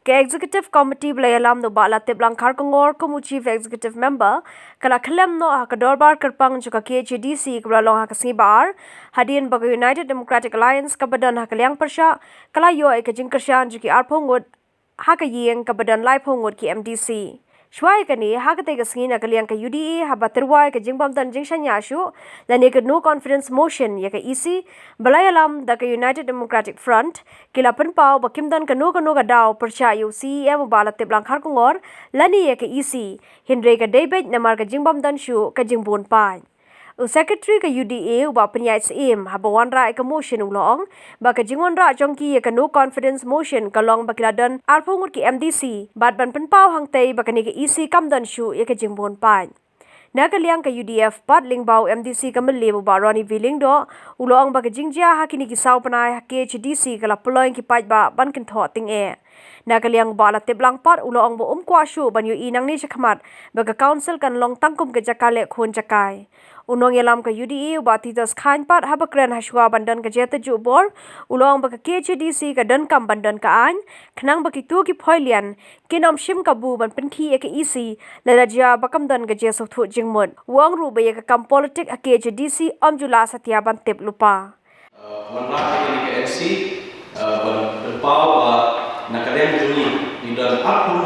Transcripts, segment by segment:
ke executive committee belayalam no bala teblang khar kongor komu chief executive member kala khlem no ha kadorbar kerpang juga KHDC kala long ha kasibar hadin baga United Democratic Alliance kabadan ha kalyang persha kala yo ke jingkershan juki arphongot ha ka yeng kabadan lai phongot ki MDC Shwai kani hagate gasngin akaliang ka UDA habaterwai ka jingbam dan jingshan yashu lani ka no confidence motion ya ka EC balayalam da ka United Democratic Front kila penpau bakimdan ka no ka daw percha yu CEM bala teblang khar kongor lani ya ka EC hindre ka David namar ka jingbam dan shu ka jingbon pai Secretary ka UDA uba penyait SEM habawan ra ka motion ulong ba ka jingwan ra jongki ka no confidence motion ka long bakiladan arphongut ki MDC bat ban penpau hangtei ba ka ni ka EC kamdan shu ya ka jingbon pai Nakaliang ka UDF pat lingbau MDC ka melebu ba Ronnie Willing do ulong ba ka jingjia hakini ki sau panai KHDC kala puloing ki pai ba ban kin tho ting e Nakaliang bala teblang pat ulong bo kwa shu ban yu inang ni chakmat ba ka council kan long tangkum ka jakale khon jakai Unong yalam ka UDA ubati das khain pat habakren hashwa bandan ka jeta jubor ulong ba ka KHDC ka dan kam bandan ka an khnang ba ki tu ki phoilian kinom shim ka bu ban pinthi ek EC laraja bakam dan ka jeso thu jingmon wang ru ba ka kam politic a KHDC amjula satya ban tep lupa Manra ni ka MC ban pau nakadem juni di dalam aku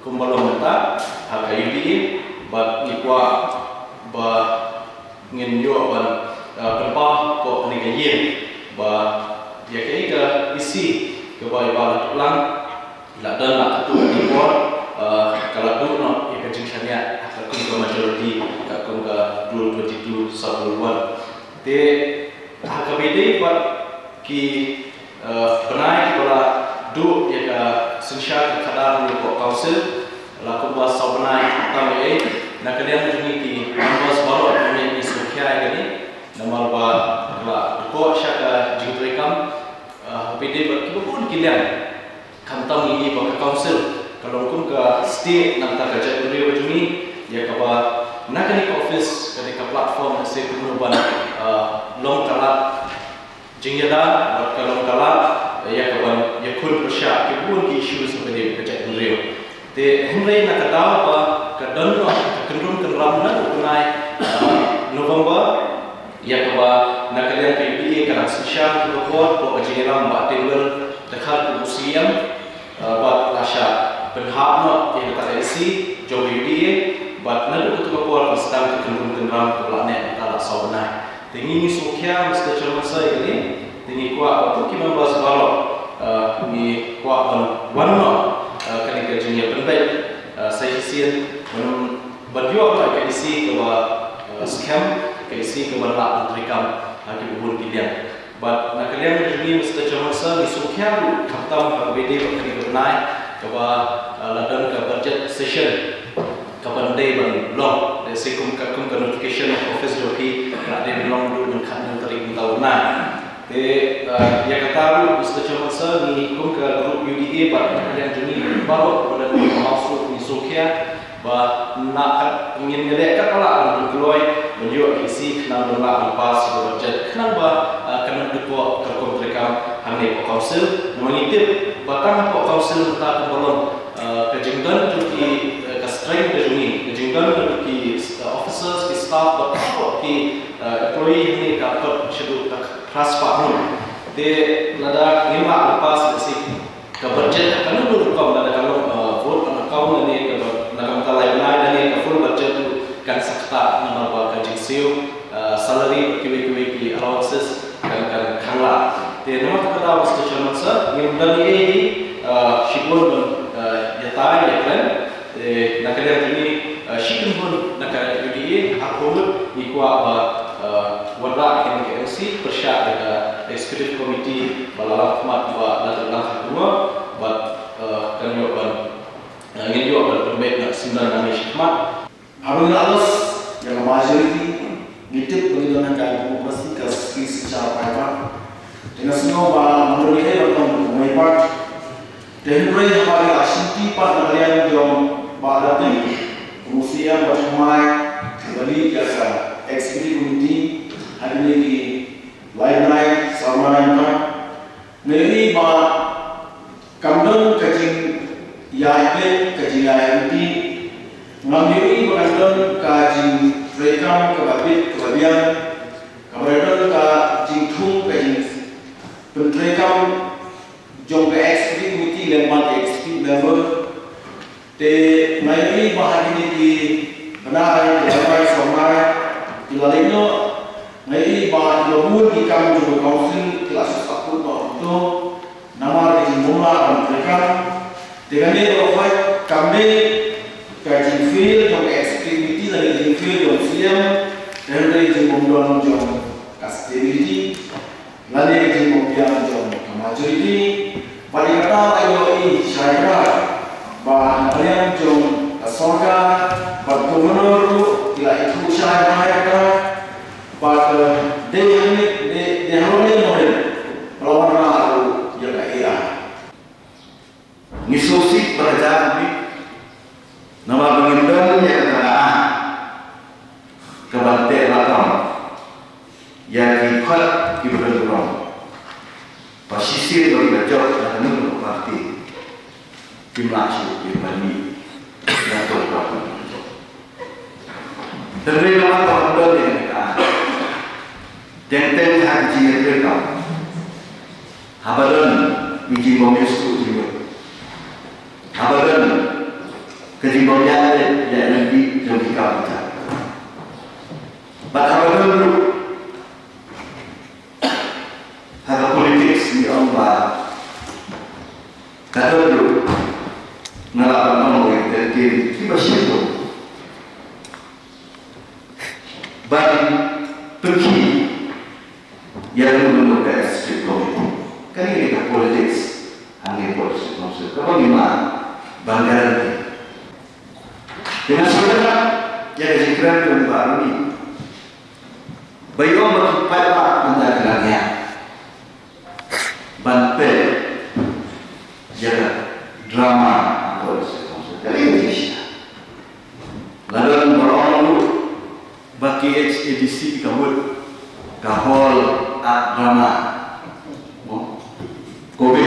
kumbalong mata ha ka UDA ba ikwa ba ngin yo ban penpa ko ni ga yin ba ya ke ga isi ke ba ba lang la dan la tu ni ko kala tu no ya ke jingsanya ka kun ko majority ka kun ga 22 sabulwan te ha ka bede ba ki benai bola du ya ka sinsha ka kada ni ko council la ko ba sabnai tam e na kalian juni ki members baru ni Sukhya ini nomor ba la ko shaka jingrekam PD berkibun kilian kantam ini ba council kalau kum ka state nam ta ka juri juni ya ka ba nakani office ka platform se kunuban long kala jingyada ba long kala ya ka ba ya kun persha kibun ki issues seperti ka juri te henry nakadaw ba ka don kendrum kendram na tunai November ya kaba nakalian PPA kana sisha ko ko ko jingelam ba tengel dekat ke museum ba lasha penhapno ya ka IC job UDA ba nadu ko ko sedang ke kendrum kendram ke lane ta sawana tingi ni Sukhya Mr. Chairman saya ini tingi ko apa ki members balo ni ko wanno kali ke jinya penbai saya sian baju apa ke isi ke scam ke isi ke berla rekam lagi bubur kilian but nakalian juni Mr. Chairman sir ni Sukhya khatam BD bakri bernai ke ladan ke budget session ke bandai ban long de sekum ka notification office joki na de long du dengan khan tarik tahunna de ya kata Mr. Chairman sir ni kum ke group UDA but nakalian juni baru pada masuk ni Sukhya ba nak ingin ngelak kala mengloi menjo isi kena menolak lepas budget kena ba kena depo kerkom rekam hane ko council mengitip batang ko council ta belum kejengdan ki ka strength ke juni kejengdan ki officers ki staff ba ki employee ni ka ko schedule ka transfer nu de nada lima lepas isi ka budget kena berkom ada kalau vote account ni nakam talai benai dan ni full budget tu kan sakta nama ba ka jingseu salary kiwi ki allowances kan khangla te nama ta da Mr. Chairman sir ni dan ni shibun ya tai ya plan te nakale ni shikun bun nakal UDA akolu ni kwa ba wada kan ke MC persya da executive committee balala khmat ba la dua ba kan yo ban ingin juga berpembek nak sembilan nama hikmat. Abang Allah yang majoriti ngitip penghidupan demokrasi ke segi secara private dengan semua menurut ini bertemu mengibat dan mereka hari asyik part kalian jom baladi museum bersemai beli jasa executive committee hari ini lain sama yang kan neri ba kamdong kecing Yaitu kajian di mengambil penonton kajian rekam kebabit kebabian kemudian kajian tung kajian penrekam jong ke executive committee lembaga executive member te mengambil bahan ini di benar dilakukan semai dilalainya mengambil bahan lebur di kami juga council kelas satu itu nama kajian mula penrekam dengan ini berfait kami kajian field jong activity dari kajian field jong siam dan dari kajian pembunuhan jong stability lalu kajian pembiayaan jong majority pada kata ayo ini saya bahan kalian jong sorga pada gubernur tidak itu saya pada deharoni model melawan lalu yang kaya ngisosik berjalan di nama pengindan yang terang kebantai lakam yang dikhat kiberdurang pasisir bagi bajak dan menurut parti timlaksuk di Bani dan Tolkap terlebih lama pengindan yang terang jenteng haji yang terang habaran biji momestu juga habaran kejimbang yang nanti jadi kapital. Bagaimana dulu harga politik di Allah kata dulu ngelawan orang yang terkiri di Basiru bagi Turki yang menemukan ekstrim politik kan ini kan politik hanya politik maksud kebagaimana banggaran dengan saudara yang dikira dengan baru ini bayo berkipat menjagalnya bantai jaga drama politik dari Indonesia lalu berorang dulu bagi edisi kabut kahol drama kobe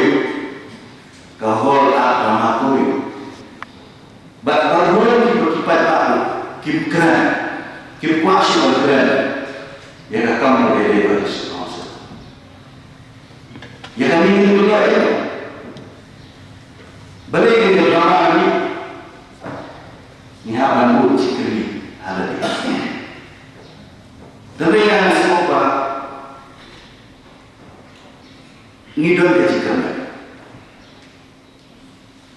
kahol drama kobe baru berkipat baru kim keren kim kuasa keren yang akan berbeda pada sekolah yang kami ingin juga itu balik ke drama ini ni haban bu cikri ada di sini tapi yang semoga ngidol ke cikri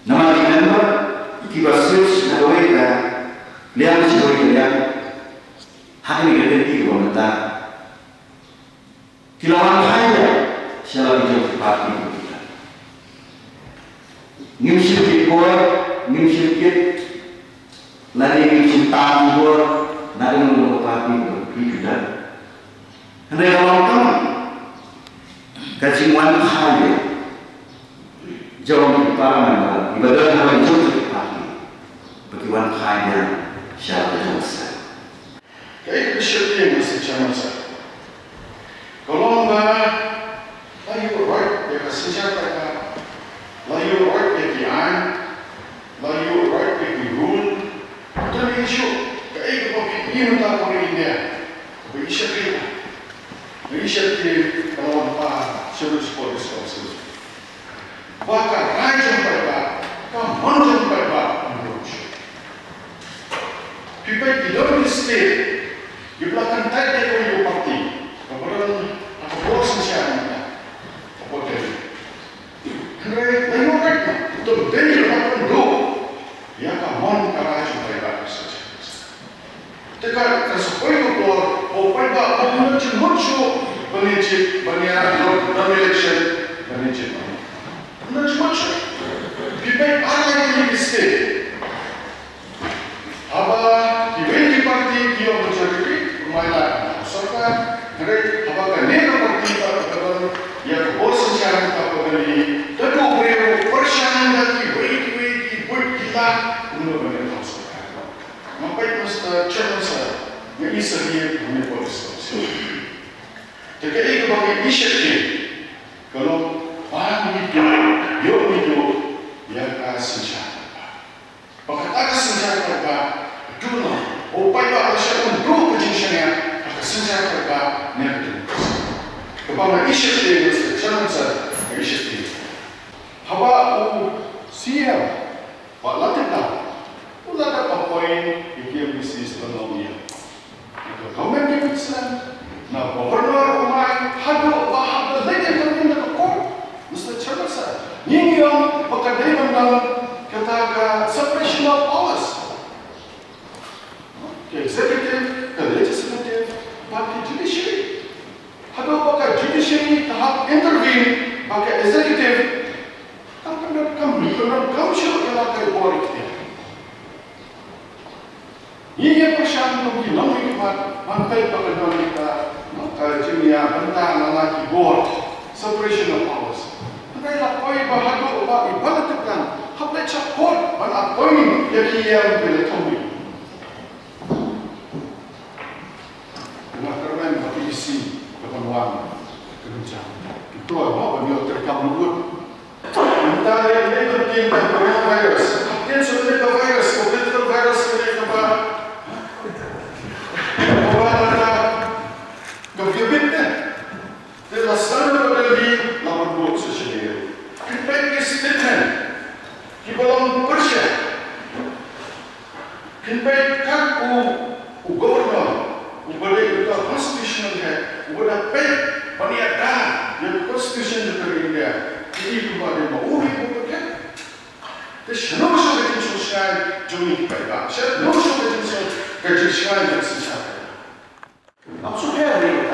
nama di member kibasus nadoika liang cikri liang hakni gedenti wanita kilawan kaya siapa dijauh parti kita ngimsir kor ngimsir kit lari ngimsir tambor nari ngomong parti kita hendak orang tahu kacimuan kaya jauh parman ibadah hawan jauh parti bagi wan kaya siapa jauh Kayak kesyirikan secara masa. Kalau enggak, layu right ya kesenjata ka, layu right ya kian, layu right ya kirun. Tapi isu kayak apa ini tak boleh India. Berisyarat kalau apa serius polis konsel. Bahkan rajin berba, kamu berba menurut. People below the state. Di belakang tadi itu parti, kemudian apa bos siapa? Apa jadi? Kerana lain orang itu beri apa do, ya kawan kerana cuma ibarat saja. Tekan kesukai itu keluar, opai bah, apa cuma show, benicit, banyak dalam election, benicit. Mana cuma show? People ada yang disini. Apa di parti dia berjadi mainan serta mereka apakah mereka bertindak dalam yang bos secara apa beri tentu beliau persiapan lagi wait buat kita untuk mereka serta sampai masa chance yang isahnya hanya polis terkait bagi isyaki kalau paham itu yo itu yang kasih Juno, upaya Malaysia untuk kejenisnya kesenjangan mereka negatif. Kepada isu ini, jangan saja isu ini. Haba siap, Pak Latifah, ulah dapat poin yang bisnis ekonomi. Komen di Queensland, na gubernur umay hado bahag lagi kami na kakor, Mr. Chairman, yun yung pagkadaiman ng kataga separation of powers. Executive, the legislative, pati judiciary. Hado baka judiciary tahap intervene baka executive, tangan kami siya yung kay kita. Ini persyaratan bagi nama hikmat mantai pengetahuan kita kerjanya bentang lelaki board separation of powers. Mantai lapoi bahagia ubah ibarat tekan haplai cakot mana poin yang ia boleh tahu. Rumah kerana bagi isi kepenuhan kerja itu apa bagi terkam mulut. Mantai ini penting coronavirus. Dia sudah ada virus, political virus ini apa? Della strada del lì la borsa c'è. Che perché steten. Che volom persia. Che perché u governor, u balik itu constitutional head, u dah pay paniada yang constitution itu India. Ini kepada mau bukan. Terus no sudah sosial jumlah kita. Saya no sudah sosial kita. Maksud saya ni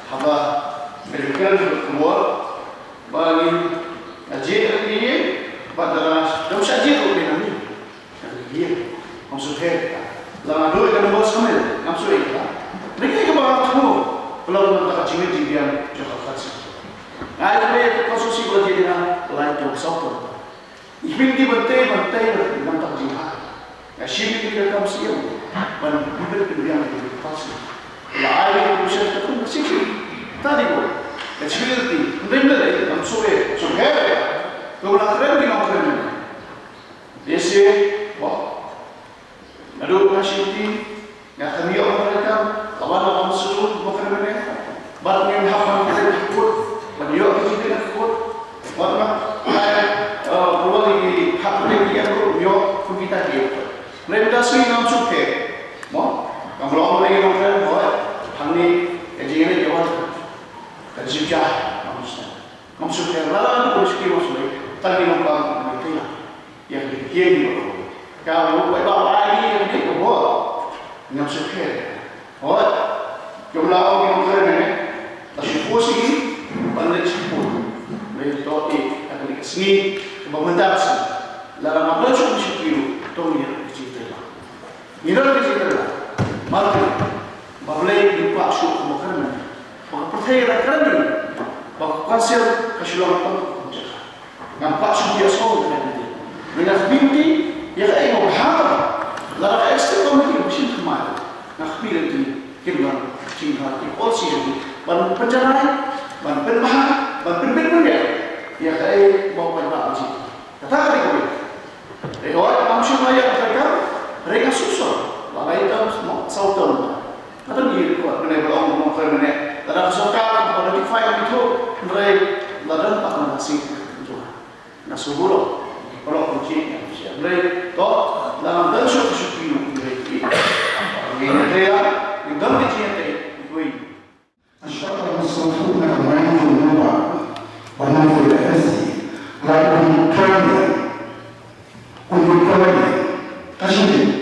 haba medical keluar bagi ajar ini pada dalam sahaja orang ini dia maksud saya lah dua kan bos kami maksud itu mereka kebawa tu kalau nak cakap jiran cakap kasih ada mereka konsulsi buat dia lain tu satu ini dia bantai nampak jiran asyik dia kamu siap dan bibir dia kasih la air proses itu masih tadi pun security benar हम सोए तो ना करें भी ना करें जैसे वाह नडो काशिती या kami orang mereka lawan orang seluruh bukan mana baru yang hafal kita ikut beliau kita ikut mana keluar di hak mereka beliau kita ikut mereka sih nam suke mau kalau orang yang orang buat kami jadi jawab kerja maksudnya lalu polisi maksudnya tadi nampak mereka yang dikirim kalau bawa lagi yang dibawa maksudnya jumlah orang yang kerana tapi polisi pandai cepat mereka akan dikasih pemerintah lalu apa sih kilo tahu yang diceritakan ini diceritakan malah boleh dipak syuk makan maka percaya kerana maka kasil kasihan pun nampak syuk dia soal dengan binti yang ayah berharap lalu ekstra komedi mesti kemana nak pilih di kira cinta di polisi jadi ban penjara ban penbahas ban penbenda yang ayah mau berapa sih katakan itu orang manusia mereka susah lalu itu semua sautan atau dia kuat benar benar orang kerana dalam sokan politik itu mereka ladang tak menasih juga nasubulo kalau kunci mereka toh dalam dalam syukur mereka ini dia dalam dicinta itu Asyarakat Muslim nak main rumah banyak berefeksi lalu kerana untuk kerana kasih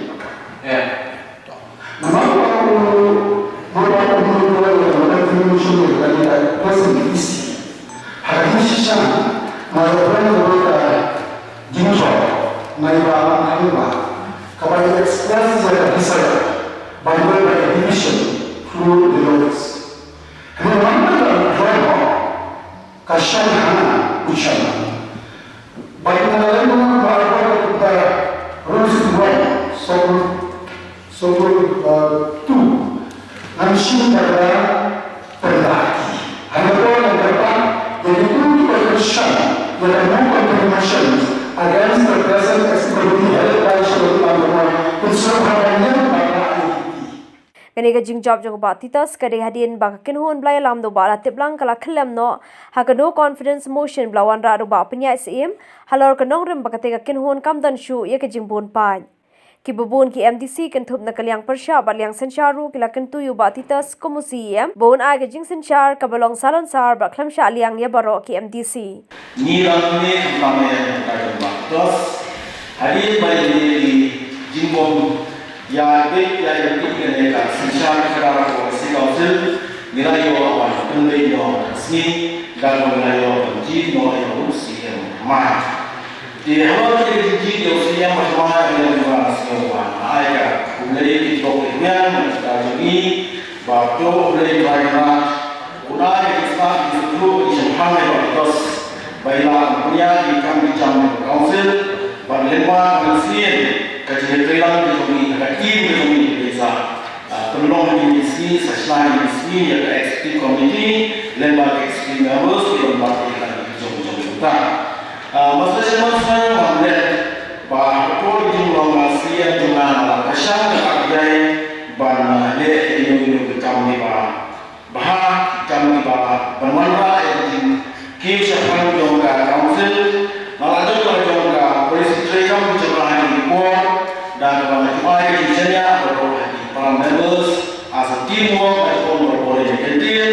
against the seperti hal lain pensuruhannya pada kani ka jingjob jong ba titas kade hadin ba kinhun blai lam do ba la tiblang kala khlam no ha ka no confidence motion blawan ra do ba pnya sim halor ka nong rim ba ka te ka kinhun kam dan shu ye ka jingbon pa ki bubun ki MDC kan thup na kalyang persha ba liang sencharu kila kan tu yu ba titas komusi bon a ka jing senchar ka balong salon sar ba khlam sha liang ye baro ki MDC ni ram ne kame ka ba tos hari bai ni jingbon ya big ya big ne ka senchar kara ko se ka sil nirayo ba tunde yo sni ga mo nirayo ji no yo si ma di awal kita jadi dosen yang macam mana yang semua, ayah mulai kita belajar mengenai waktu mulai belajar, mulai kita dulu sampai waktu belajar punya di kami jam council, berlembang mensian kajian telang di tim di desa, penolong di sini, sesuai di sini ada executive committee, lembaga executive members di lembaga kita jom kita. Masa saya melihat bahawa politik Malaysia dengan kesan terkait dengan ini kami bahas kami bermula itu kisah kami juga council malah juga presiden kami juga report dan macam jenisnya para members as a teamwork ataupun berpolitik kecil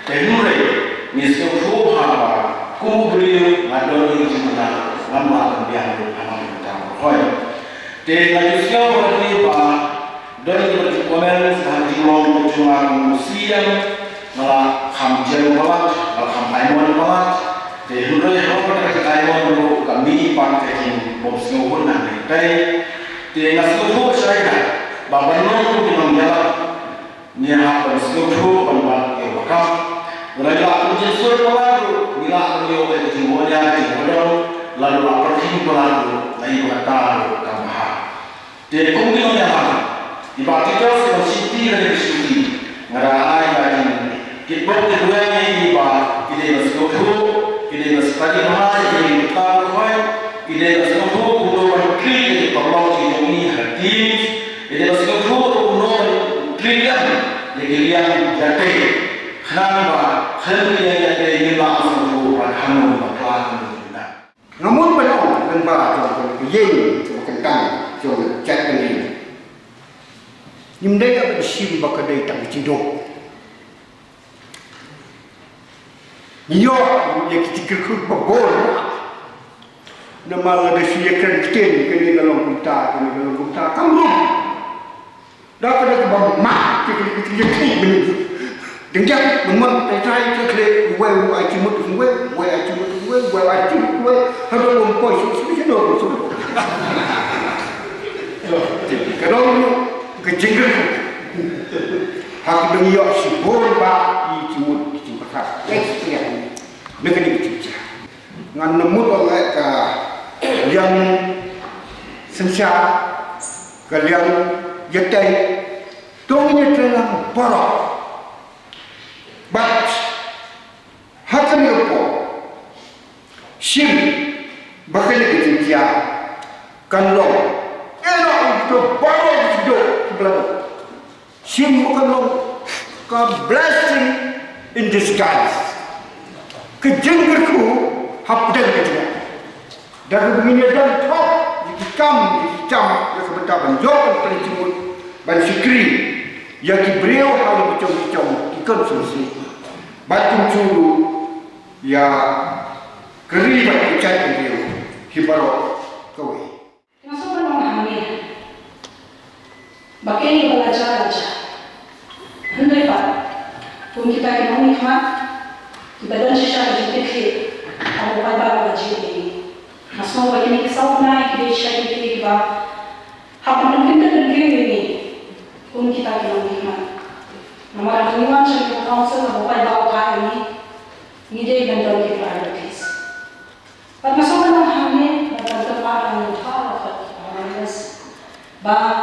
teknologi misalnya apa kubri ada yang sebenarnya nama yang berapa hoi. Dengan usia berarti dari berkomen sehari long cuma siang malah hamjeng banget, malah hampaiman banget. Dari apa hampaiman dulu kami pakai bosnya pun nanti. Dengan seluruh saya bahwa nong dengan jalan niat seluruh pembuat kebakar. Mulai aku jensur pelaku, bila beliau itu semuanya dibodoh, lalu lapor tim pelaku, lain kata tambah. Jadi kemudian yang mana? Dibaca seperti dari sini, ngerai dari kita berduanya ini bah, kita bersetuju, kita bersepakat mahal, kita bertaruhan, kita bersetuju untuk berkreasi peluang ini hati, kita bersetuju untuk berkreasi yang jatuh. Kenapa? Kerana yang ini langsung berhanum berkelanjutan. Namun belum lembaga yang berkaitan dengan cek ini. Nimdai apa sim bakadai tak cido. Yo yang kita kerja berbol. Nama ada siapa kerja kini dalam kita kamu. Dah kena kebab mak kita ini. Dengar, memang saya cakap, where I cuma where I cuma harus lumpur sudah. Kalau kejengkel, hak dunia si borba i cuma kat, ekstrim, negeri kecil. Ngan nemu oleh yang sensar, kalian jetai, tunggu telah parah. But hakan yopo sim bakal kita kan lo itu baru itu belum sim bukan lo ka blessing in disguise kejengkerku hapdan kita dan begini dan top dikam ya sebentar banjol terjemut ban sikri yang diberiau hal macam-macam konsumsi batu curu ya keribat icat dia hibaro kowe masuk ke memahami bagaimana belajar aja hendak pak pun kita yang nikmat kita dan secara jujur aku pada wajib ini masuk bagaimana kesal naik di secara kita apa mungkin terjadi ini pun kita yang nikmat Nomor kelima Central Council membuat bawa ini ide dan doa priorities. Pada masa memahami dan tempat yang utara awareness, bah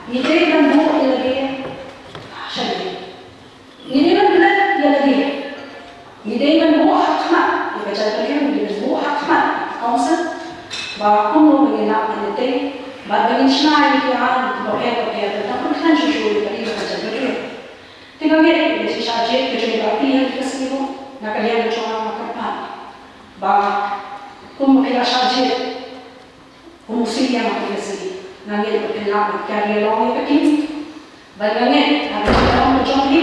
ide dan doa lagi syari. Ide dan doa lagi. Ide dan doa hikmat. Kita cakap ide dan doa hikmat. Council bah kuno mengelak menyeting, bagi Islam yang berhenti tapi kan jujur dari macam itu. Tengok ni, si Syajid kerja berarti yang kesini, nak kalian cuma makan pan. Bah, mungkin Syajid, mesti yang makan kesini. Nanti berkenaan kerja long yang kini. Bagi ada orang macam ni,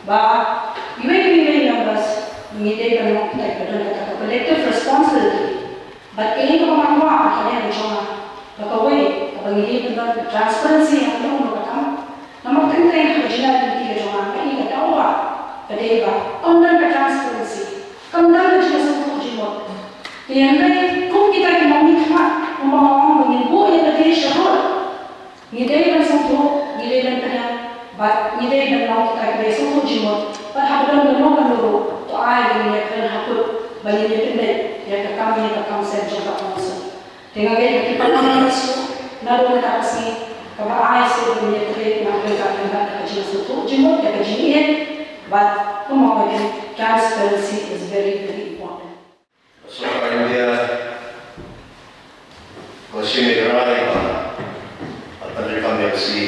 bah, even numbers, ni dia kalau kita kata collective responsibility. But ini kalau makna kalian cuma bakawai, bagi dia transparency yang tu macam. Nama penting kerja di dalam ini kita tahu kedua, kandang transparansi, kandang jelas untuk jimat. Yang lain, kau kita mau nikmat, mau mengibu yang tadi syarul, nidai dan sentuh, nidai dan tenang, bat nidai dan mau kita kerja untuk jimat. Perhatian benar dulu, tu ayat ini yang hakut bagi dia pendek, yang kami saya jawab langsung. Tengah kita pandang itu, naruh kita kasih. Kalau ayah saya punya kerja nak kerja sesuatu, jemput dia kerja but kemudian transparency is very important. So India, Pashchim Bengal, American Embassy,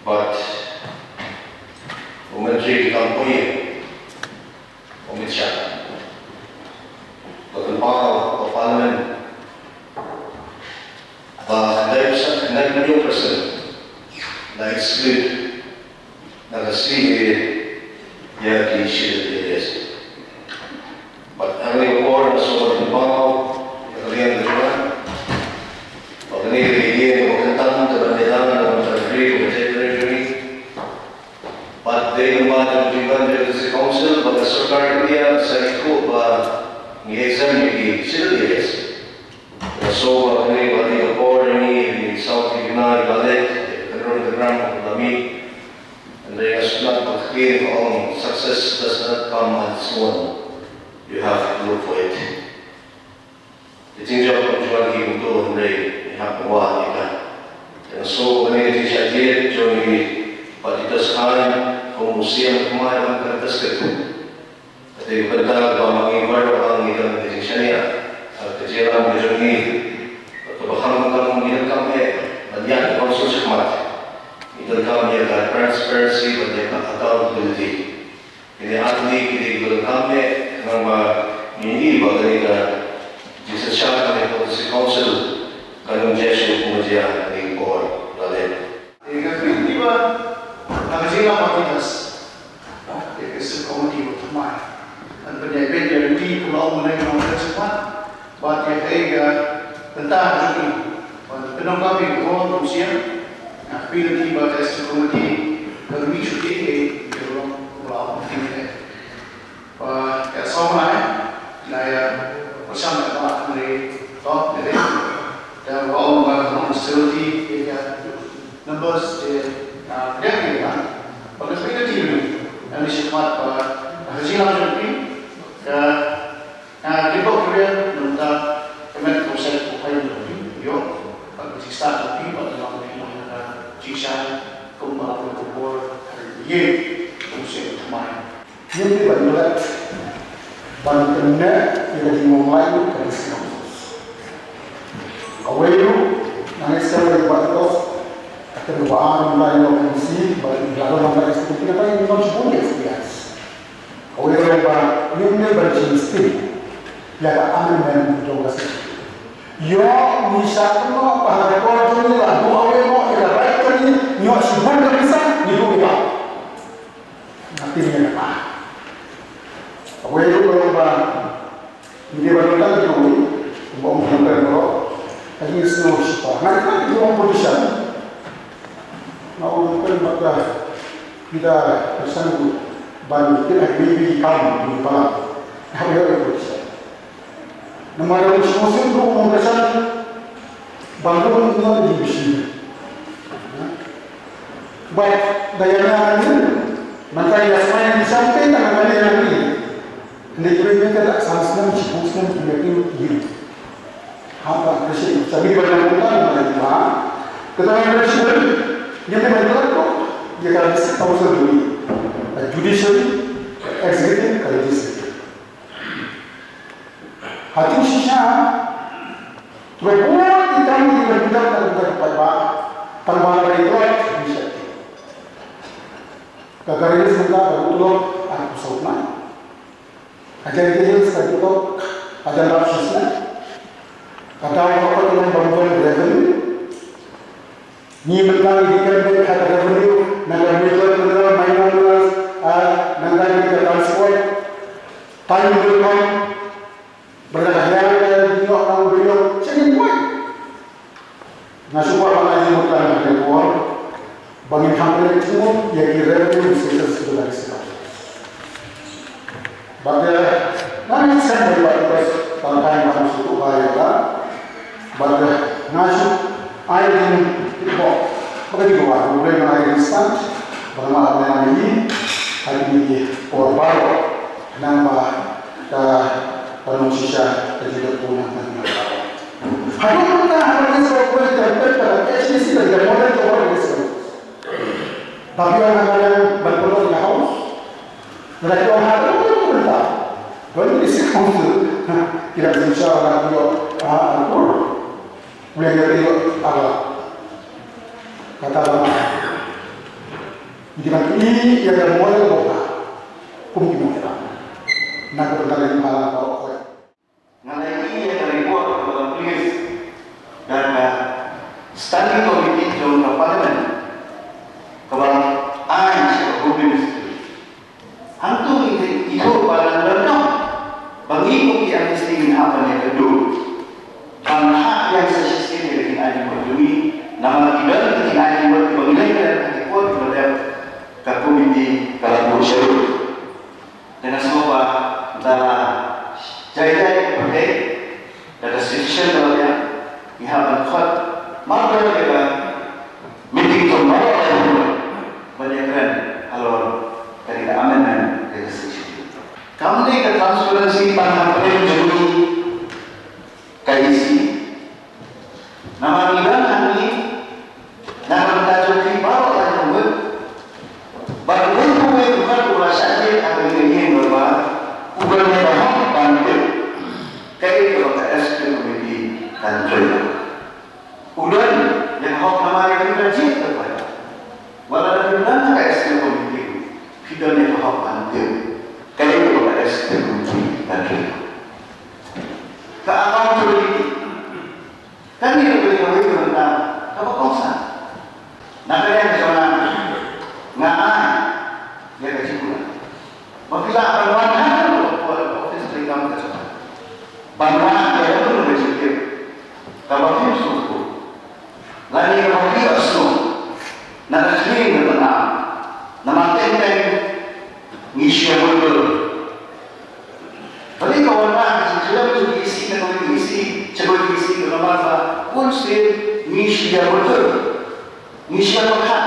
but Menteri Kampung, Amit Shah, Power of Parliament. Nak million persen, nak exclude, nak kasih dia di sini. But having a board of so much power, kalian berdua, orang ini berkaitan dengan menteri treasury, but they kembali menjadi the council, but the सरकार India saya ikut exam di sini. So kami bagi the board ini di South Kina, Balik, the ground of Lami, and they are not clear on success does not come on its own. You have to look for it. The things of Juan Kim do and they have to walk it. And so kami di Syajid, Johnny, Patitas Khan, Museum Kumayan, Karatas Ketu. At the Bantag, Bamangin, Barang, Nidang, the Shania, Kajiram, Johnny. Bahkan kalau kita kami banyak konsul semat, itu kami ada transparansi dan accountability. Ini ahli kita kami nama ini bagaimana jika siapa yang polisi konsul kalau jesu kemudian di board lain. Jika tiba nak sila patinas, itu sekomiti utama. Dan penjabat yang di pulau Malaysia orang semua, bahagia mereka tentang ini. Penong kami buat museum, bila tiba tes komiti kami cuti di dalam pulau ini. Sama saya bersama dengan dari top dari dan orang orang facility dia numbers dia kan. Pada bila tiba kami sempat hasil lanjut ini kita berjaya tentang kemet proses upaya ini. Yo, pada start ini pada nama Jishan kembali ke board ye proses utama. Ini banyak bantuannya kita dimulai dari sini. Awalnya, nanti saya buat itu, akan buat mulai dari sini, baru mulai dari sini. Kita ini non semuanya experience. Awalnya apa? Ini berjenis yang aman dan berjauh. Yo, misal kalau pada kalau jadi lah, awalnya mau kita baik kali, yo sebelum kita bisa, itu kita. Nanti dia apa? Awalnya kalau ini baru kita tahu, baru kita tahu. Lagi semua siapa? Mereka itu orang produsen. Mau mungkin maka kita bersama banyak kita beli kaum di Malang. Kami orang produsen. Nama orang semua itu orang produsen. Bangun kita di sini. Baik daya ini, maka yang saya disampaikan kepada yang ini. Negeri kita sangat cipukan menjadi diri. Apa presiden? Sabi berlakukan mereka. Ketua presiden dia berlaku dia kalau tahu sendiri. Judiciary, executive, legislative. Hakim Syah Terbuat di kami di bidang dan bukan pada dari Troy bisa. Kagak ini sebentar betul aku saudara. Ajar dia sekali itu ajar rapsisnya. Kata orang yang bangun revenue. Ni mentang di kan kata revenue, naga militer mentang mainan naga di transport, time belum berada di orang belum jadi buat. Nasupa orang ini mutlak berkuar, bagi hampir semua yang revenue sektor sudah disediakan. Bagi nanti saya berbuat tentang masuk upaya, bagi masuk air Ibu, bagi dua, mulai dari instan, bernama apa ini, hari ini orang baru, nama penulisnya tidak punya nama. Hari kita hari ini sebagai terbentuk, HDC dari model ke orang ini. Tapi orang yang berpeluang di house, mereka orang ada itu berita, kalau ini sekolah tidak bisa orang dia akur, mulai dari apa? Kata lama, jika ini yang model boga, kumpulan kita, nak berkali malam kau. Ngalai ini yang report kepada polis dan standing committee dalam parlimen kepada AIN Home Ministry. Hantu itu pada dalam mengikuti amnesty apa yang kedua, dan hak yang sesuai dengan AIN berdui. Nama tidak ketika ini mengenai ekor kepada komiti kalau bersyarat dengan semua dalam jaya pakai dan institusi dalamnya ia berkhot maka mereka meeting tomorrow banyakkan alor dari amanah dari institusi. Kami ke transparansi pada hari ini kaisi nama tidak kami nak bertajuk baru lagi buat baru buat bukan urasa dia akan ingin berbuat bukan memaham bantu kayak kalau KS community country udah yang hak nama yang kita cip terbaik walau dari mana KS community kita ni hak bantu kayak kalau KS community country keamangan politik kami lebih lebih tentang apa kongsa. Nak yang seorang ngai dia kesimpulan. Apabila bantuan office peringkat tersebut, bantuan dia itu bersikap. Kalau dia suku, lagi kalau dia suku, nak sering bertenang, nama tentang ngisi betul. Tapi kalau orang sudah berisi, kalau berisi, coba berisi dalam masa pun sih ngisi betul. Nisya makan,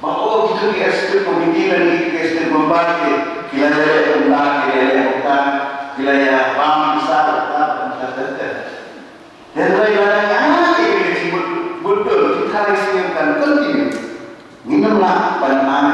bahawa kita di ST komiti dan di ST membantu, bila ada tentang, bila ada ram besar, dan lain-lainnya ini betul kita harus siapkan penting. Minumlah pandangan